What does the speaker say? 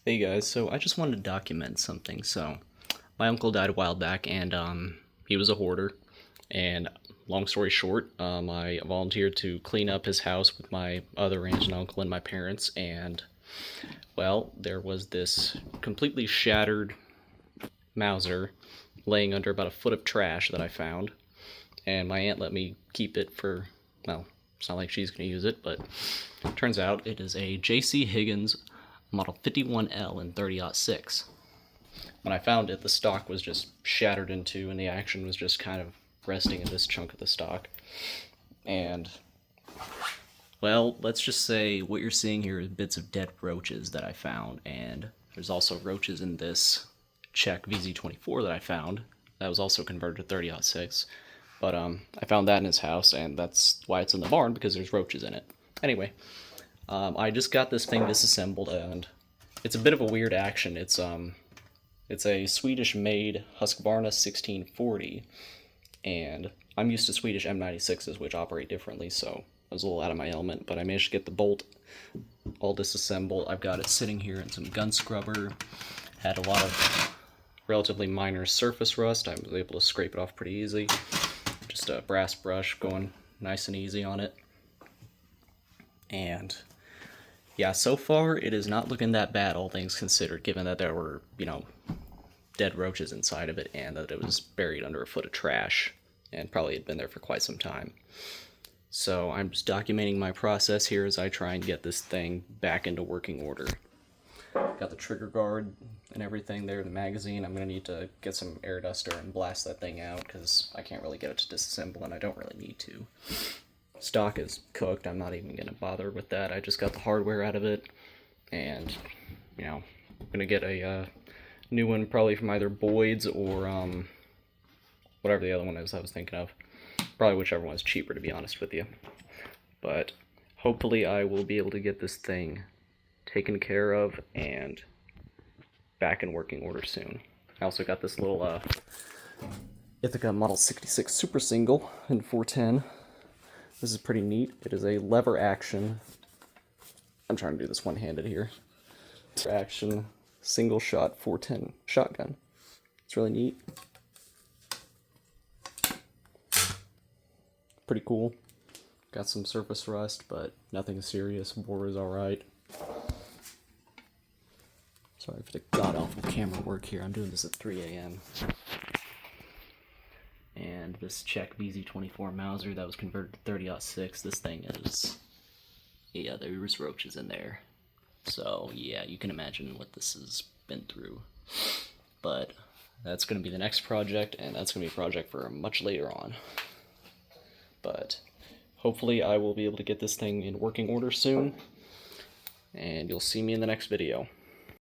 Hey guys, so I just wanted to document something. So, my uncle died a while back, and he was a hoarder. And long story short, I volunteered to clean up his house with my other aunt and uncle and my parents. And well, there was this completely shattered Mauser laying under about a foot of trash that I found. And my aunt let me keep it for, well, it's not like she's going to use it, but turns out it is a JC Higgins model 51L in 30-06. When I found it, the stock was just shattered in two, and the action was just kind of resting in this chunk of the stock. And, well, let's just say what you're seeing here is bits of dead roaches that I found, and there's also roaches in this Czech VZ24 that I found. That was also converted to 30-06. But I found that in his house, and that's why it's in the barn, because there's roaches in it. Anyway, I just got this thing disassembled, and it's a bit of a weird action. It's a Swedish-made Husqvarna 1640, and I'm used to Swedish M96s, which operate differently, so I was a little out of my element, but I managed to get the bolt all disassembled. I've got it sitting here in some gun scrubber. Had a lot of relatively minor surface rust. I was able to scrape it off pretty easy. Just a brass brush going nice and easy on it. And yeah, so far it is not looking that bad, all things considered, given that there were, dead roaches inside of it and that it was buried under a foot of trash and probably had been there for quite some time. So I'm just documenting my process here as I try and get this thing back into working order. Got the trigger guard and everything there, the magazine. I'm going to need to get some air duster and blast that thing out because I can't really get it to disassemble, and I don't really need to. Stock is cooked. I'm not even going to bother with that. I just got the hardware out of it, and, I'm going to get a new one probably from either Boyd's or whatever the other one is I was thinking of. Probably whichever one is cheaper, to be honest with you. But hopefully I will be able to get this thing taken care of and back in working order soon. I also got this little Ithaca Model 66 Super Single in 410. This is pretty neat. It is a lever action. I'm trying to do this one-handed here. Action single shot 410 shotgun. It's really neat. Pretty cool. Got some surface rust, but nothing serious. Bore is alright. Sorry for the god-awful camera work here. I'm doing this at 3 a.m. And this Czech VZ24 Mauser that was converted to 30-06, this thing is... yeah, there's roaches in there. So, yeah, you can imagine what this has been through. But that's going to be the next project, and that's going to be a project for much later on. But hopefully I will be able to get this thing in working order soon, and you'll see me in the next video.